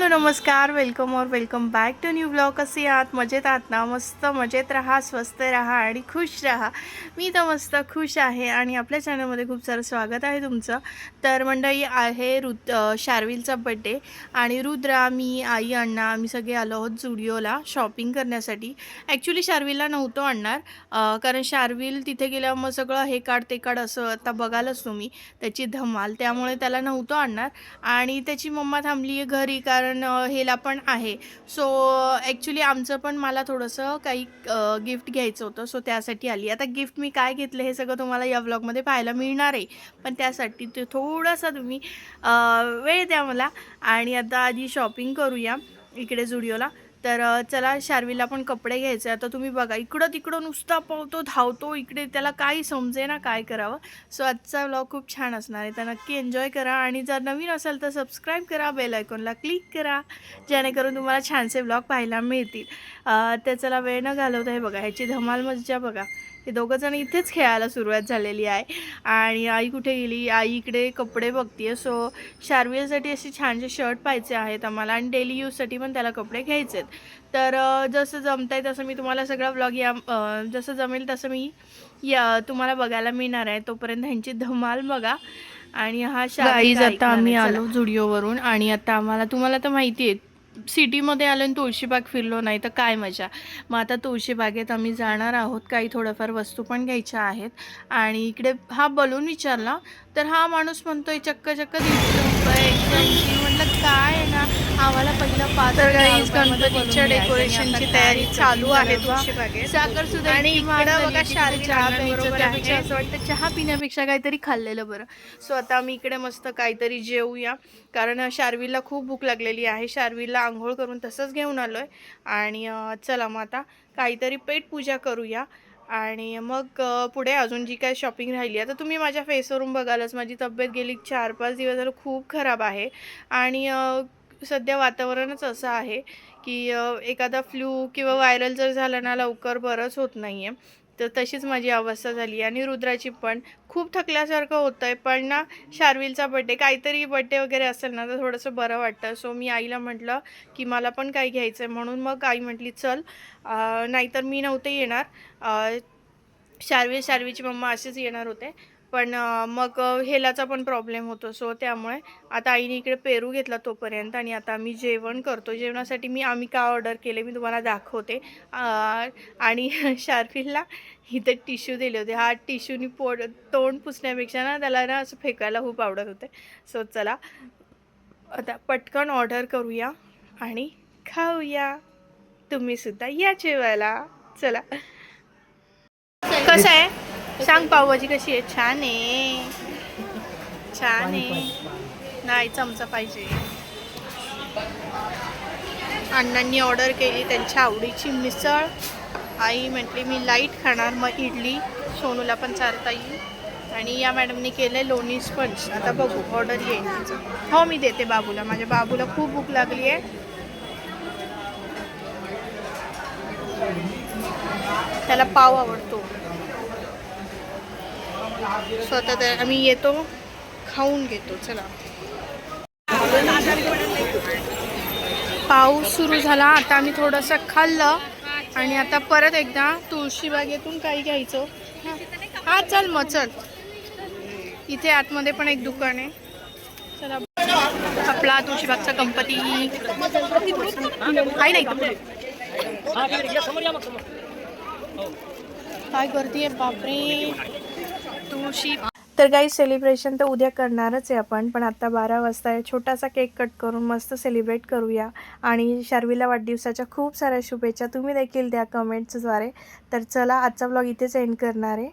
Hello नमस्कार, welcome back to new blog. कसे आहात? मजेत आहात ना? मस्त मजेत राहा, स्वस्त राहा आणि खुश राहा. मी तर मस्त खुश आहे आणि आपल्या चॅनलमध्ये खूप सारं स्वागत आहे तुमचं. तर मंडळी आहे शार्विलचा बड्डे आणि रुद्रा, मी, आई, अण्णा आम्ही सगळे आलो आहोत झुडिओला शॉपिंग करण्यासाठी. ॲक्च्युली शार्विलला नव्हतं आणणार कारण शार्विल तिथे गेल्यावर मग सगळं हे काढ ते काढ असं आता बघालच तुम्ही त्याची धमाल, त्यामुळे त्याला नव्हतं आणणार आणि त्याची मम्मा थांबली आहे घरी कारण हेला पण आहे. सो ॲक्च्युली आमचं पण मला थोडंसं काही गिफ्ट घ्यायचं होतं, सो त्यासाठी आली. आता गिफ्ट मी काय घेतलं हे सगळं तुम्हाला या व्लॉगमध्ये पाहायला मिळणार आहे, पण त्यासाठी ते थोडासा तुम्ही वेळ द्या मला. आणि आता आधी शॉपिंग करूया इकडे झुडिओला. तर चला शार्विलला पण कपडे घ्यायचे. आता तुम्ही बघा इकडं तिकडं नुसता पळतो धावतो इकडे, त्याला काही समजे ना काय करावं. सो आजचा व्लॉग खूप छान असणार आहे, तर नक्की एन्जॉय करा आणि जर नवीन असेल तर सबस्क्राईब करा, बेल आयकॉनला क्लिक करा जेणेकरून तुम्हाला छानसे व्लॉग पाहायला मिळतील. तर चला वेळ न घालवता हे बघा ह्याची धमाल मज्जा बघा. हे दोघंजण इथेच खेळायला सुरुवात झालेली आहे. आणि आई कुठे गेली? आई इकडे कपडे बघते. सो शार्विलसाठी असे छानसे शर्ट पाहिजे आहेत आम्हाला आणि डेली यूजसाठी पण त्याला कपडे घ्यायचे आहेत. तर जसं जमतं आहे तसं मी तुम्हाला सगळा व्लॉग जसं जमेल तसं मी तुम्हाला बघायला मिळणार आहे. तोपर्यंत ह्यांची धमाल बघा. आणि हा शार्विल आता आम्ही आलो झुडिओवरून आणि आता आम्हाला तुम्हाला तर माहिती आहे सिटीमध्ये आलो आणि तुळशीबाग फिरलो नाही तर काय मजा. मग आता तुळशीबागेत आम्ही जाणार आहोत, काही थोड्याफार वस्तू पण घ्यायच्या आहेत. आणि इकडे हा बलून विचारला तर हा माणूस म्हणतोय चक्क चक्क 150 रुपये 180. म्हटलं काय आहे ना, आम्हाला पहिलं 5 गणपतीच्या डेकोरेशनची तयारी चालू आहे तुळशीबागेत. साखर सुद्धा आणि इकडं बघा चहा प्यायचं, त्यापेक्षा असं वाटतं चहा पिण्यापेक्षा काहीतरी खाल्लेलं बरं. सो आता आम्ही इकडे मस्त काहीतरी जेवूया कारण शार्विलला खूप भूक लागलेली आहे. शार्विलला आंघोळ करून तसंच घेऊन आलो आहे. आणि चला मग आता काहीतरी पेटपूजा करूया आणि मग पुढे अजून जी काय शॉपिंग राहिली. आता तुम्ही माझ्या फेसवरून बघालच माझी तब्येत गेली 4-5 दिवस झालं खूप खराब आहे. आणि सध्या वातावरणच असं आहे की एखादा फ्लू किंवा व्हायरल जर झालं ना लवकर बरंच होत नाही आहे. तर तशीच माझी अवस्था झाली आणि रुद्राची पण खूप थकल्यासारखं होतं आहे. पण ना शार्विलचा बड्डे काहीतरी बड्डे वगैरे असेल ना तर थोडंसं बरं वाटतं. सो मी आईला म्हटलं की मला पण काही घ्यायचं आहे, म्हणून मग आई म्हटली चल, नाहीतर मी नव्हते येणार. शार्वीची मम्मा असेच येणार होते, पण मग हेलाचा पण प्रॉब्लेम होतो. सो त्यामुळे आता आईने इकडे पेरू घेतला तोपर्यंत आणि आता आम्ही जेवण करतो. जेवणासाठी आम्ही का ऑर्डर केले मी तुम्हाला दाखवते. आणि शार्विलला इथे टिश्यू दिले होते. हा टिश्यूनी तोंड पुसण्यापेक्षा ना त्याला ना असं फेकायला खूप आवडत होते. सो चला आता पटकन ऑर्डर करूया आणि खाऊया. तुम्ही सुद्धा या जेवायला. चला. कसं आहे सांग, पावभाजी कशी आहे? छान आहे, छान आहे. नाही चमचा पाहिजे. अण्णांनी ऑर्डर केली त्यांच्या आवडीची मिसळ. आई म्हटली मी लाईट खाणार, मग इडली सोनूला पण चालता येईल. आणि या मॅडमने केलं आहे लोणी स्पंज. आता बघू ऑर्डर येईल तिचं. हो मी देते बाबूला, माझ्या बाबूला खूप भूक लागली आहे. त्याला पाव आवडतो. स्वतः तर आम्ही येतो खाऊन घेतो. चला पाऊस सुरू झाला, आता आम्ही थोडंसं खाल्लं आणि आता परत एकदा तुळशीबागेतून काही घ्यायचं. हा चल मग चल, इथे आतमध्ये पण एक दुकान आहे. चला आपला तुळशीबागचा गणपती आहे नाही काय गर्दी आहे बापरे. तुळशी तर काही सेलिब्रेशन तर उद्या करणारच आहे आपण, पण आता 12 वाजता आहे. छोटासा केक कट करून मस्त सेलिब्रेट करूया. आणि शार्विलला वाढदिवसाच्या खूप साऱ्या शुभेच्छा तुम्ही देखील द्या कमेंट्सद्वारे. तर चला आजचा ब्लॉग इथेच एंड करणार आहे.